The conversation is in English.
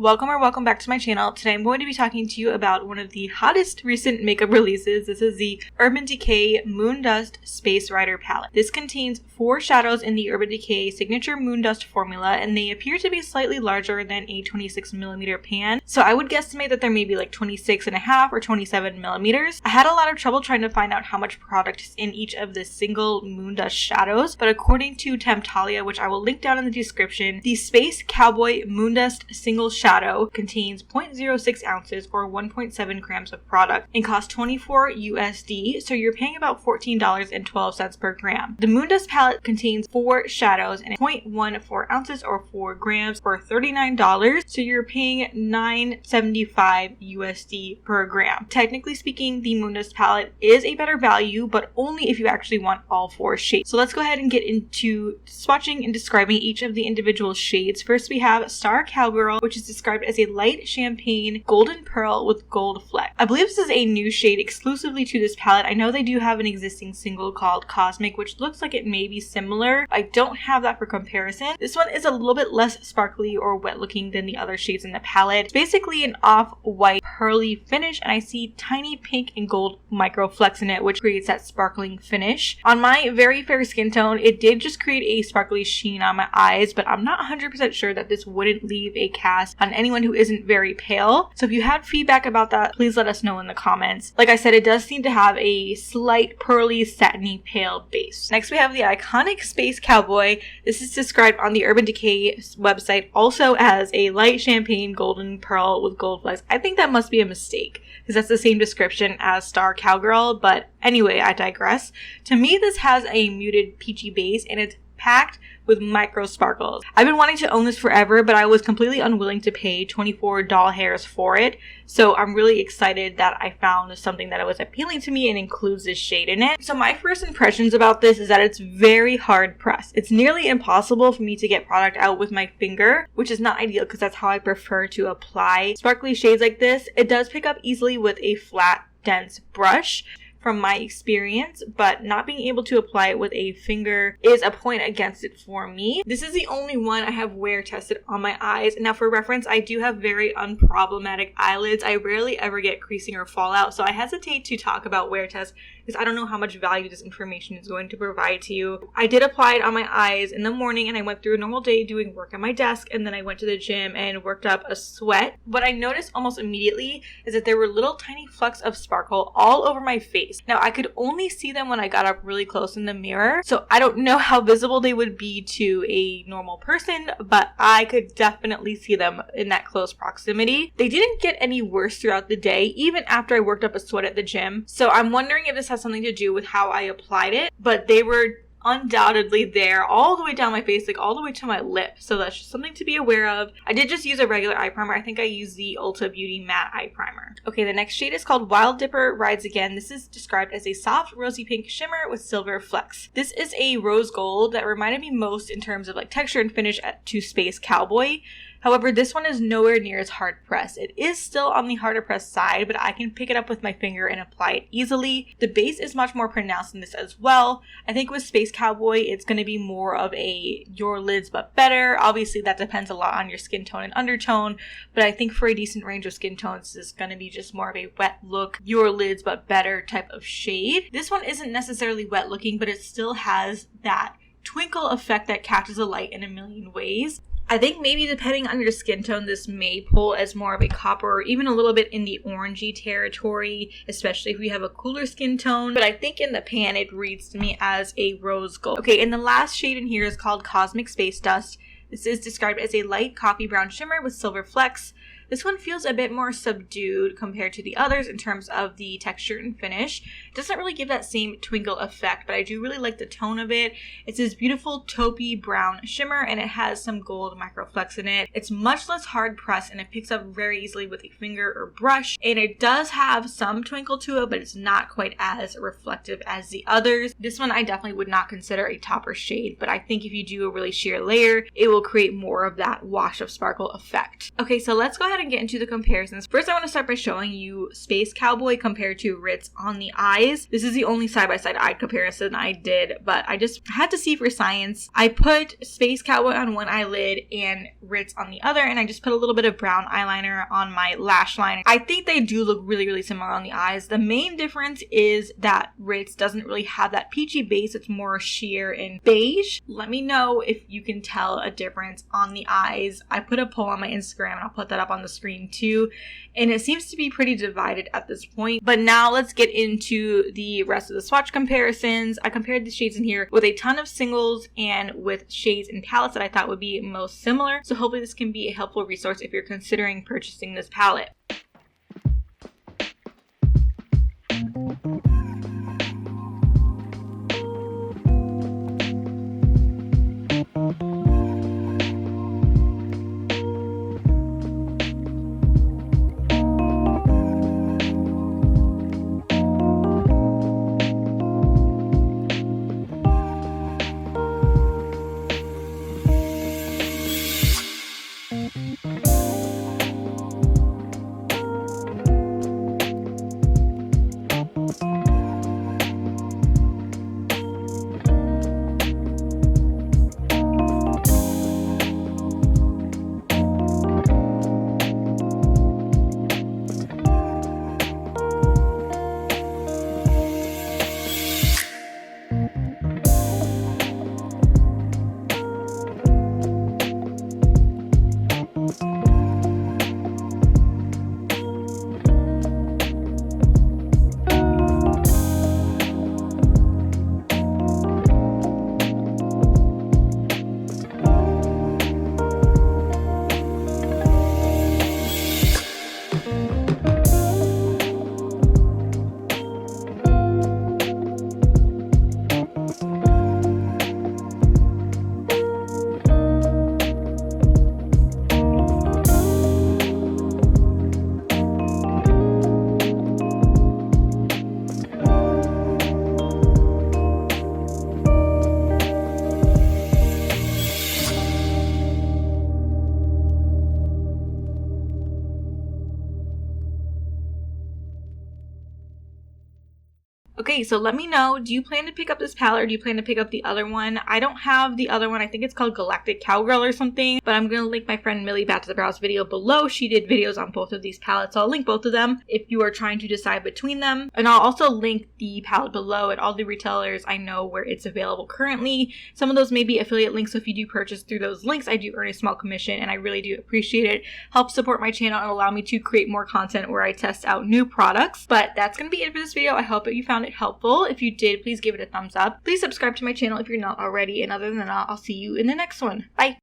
Welcome back to my channel. Today I'm going to be talking to you about one of the hottest recent makeup releases. This is the Urban Decay Moondust Space Rider palette. This contains 4 shadows in the Urban Decay signature Moondust formula, and they appear to be slightly larger than a 26mm pan. So I would guesstimate that they're maybe like 26.5 or 27 millimeters. I had a lot of trouble trying to find out how much product is in each of the single Moondust shadows, but according to Temptalia, which I will link down in the description, the Space Cowboy Moondust single shadow contains 0.06 ounces or 1.7 grams of product and costs $24 USD, so you're paying about $14.12 per gram. The Moondust palette contains 4 shadows and 0.14 ounces or 4 grams for $39, so you're paying $9.75 USD per gram. Technically speaking, the Moondust palette is a better value, but only if you actually want all 4 shades. So let's go ahead and get into swatching and describing each of the individual shades. First we have Star Cowgirl, which is described as a light champagne golden pearl with gold fleck. I believe this is a new shade exclusively to this palette. I know they do have an existing single called Cosmic, which looks like it may be similar. I don't have that for comparison. This one is a little bit less sparkly or wet looking than the other shades in the palette. It's basically an off-white pearly finish, and I see tiny pink and gold micro flecks in it, which creates that sparkling finish. On my very fair skin tone, it did just create a sparkly sheen on my eyes, but I'm not 100% sure that this wouldn't leave a cast on anyone who isn't very pale. So if you had feedback about that, please let us know in the comments. Like I said, it does seem to have a slight pearly satiny pale base. Next we have the iconic Space Cowboy. This is described on the Urban Decay website also as a light champagne golden pearl with gold flecks. I think that must be a mistake because that's the same description as Star Cowgirl, but anyway, I digress. To me, this has a muted peachy base and it's packed with micro sparkles. I've been wanting to own this forever, but I was completely unwilling to pay 24 doll hairs for it. So I'm really excited that I found something that was appealing to me and includes this shade in it. So my first impressions about this is that it's very hard pressed. It's nearly impossible for me to get product out with my finger, which is not ideal because that's how I prefer to apply sparkly shades like this. It does pick up easily with a flat, dense brush, from my experience, but not being able to apply it with a finger is a point against it for me. This is the only one I have wear tested on my eyes. Now for reference, I do have very unproblematic eyelids. I rarely ever get creasing or fallout, so I hesitate to talk about wear tests because I don't know how much value this information is going to provide to you. I did apply it on my eyes in the morning and I went through a normal day doing work at my desk, and then I went to the gym and worked up a sweat. What I noticed almost immediately is that there were little tiny flecks of sparkle all over my face. Now I could only see them when I got up really close in the mirror, so I don't know how visible they would be to a normal person, but I could definitely see them in that close proximity. They didn't get any worse throughout the day, even after I worked up a sweat at the gym, so I'm wondering if this has something to do with how I applied it, but they were undoubtedly there all the way down my face, like all the way to my lip, so that's just something to be aware of. I did just use a regular eye primer. I think I used the Ulta Beauty matte eye primer. Okay, the next shade is called Wild Dipper Rides Again. This is described as a soft rosy pink shimmer with silver flecks. This is a rose gold that reminded me most in terms of like texture and finish to Space Cowboy. However, this one is nowhere near as hard pressed. It is still on the harder pressed side, but I can pick it up with my finger and apply it easily. The base is much more pronounced in this as well. I think with Space Cowboy, it's going to be more of a your lids but better. Obviously, that depends a lot on your skin tone and undertone, but I think for a decent range of skin tones, this is going to be just more of a wet look, your lids but better type of shade. This one isn't necessarily wet looking, but it still has that twinkle effect that catches a light in a million ways. I think maybe depending on your skin tone, this may pull as more of a copper or even a little bit in the orangey territory, especially if you have a cooler skin tone. But I think in the pan, it reads to me as a rose gold. Okay, and the last shade in here is called Cosmic Space Dust. This is described as a light coffee brown shimmer with silver flecks. This one feels a bit more subdued compared to the others in terms of the texture and finish. It doesn't really give that same twinkle effect, but I do really like the tone of it. It's this beautiful taupey brown shimmer and it has some gold micro flecks in it. It's much less hard pressed and it picks up very easily with a finger or brush. And it does have some twinkle to it, but it's not quite as reflective as the others. This one I definitely would not consider a topper shade, but I think if you do a really sheer layer, it will create more of that wash of sparkle effect. Okay, so let's go ahead ahead and get into the comparisons. First, I want to start by showing you Space Cowboy compared to Ritz on the eyes. This is the only side-by-side eye comparison I did, but I just had to see for science. I put Space Cowboy on one eyelid and Ritz on the other, and I just put a little bit of brown eyeliner on my lash line. I think they do look really, really similar on the eyes. The main difference is that Ritz doesn't really have that peachy base. It's more sheer and beige. Let me know if you can tell a difference on the eyes. I put a poll on my Instagram and I'll put that up on the screen too. And it seems to be pretty divided at this point. But now let's get into the rest of the swatch comparisons. I compared the shades in here with a ton of singles and with shades and palettes that I thought would be most similar. So hopefully this can be a helpful resource if you're considering purchasing this palette. Okay, so let me know, do you plan to pick up this palette or do you plan to pick up the other one? I don't have the other one. I think it's called Galactic Cowgirl or something, but I'm going to link my friend Millie Back to the Brows video below. She did videos on both of these palettes, so I'll link both of them if you are trying to decide between them. And I'll also link the palette below at all the retailers I know where it's available currently. Some of those may be affiliate links, so if you do purchase through those links, I do earn a small commission and I really do appreciate it. Help support my channel and allow me to create more content where I test out new products. But that's going to be it for this video. I hope that you found it helpful. If you did, please give it a thumbs up. Please subscribe to my channel if you're not already. And other than that, I'll see you in the next one. Bye!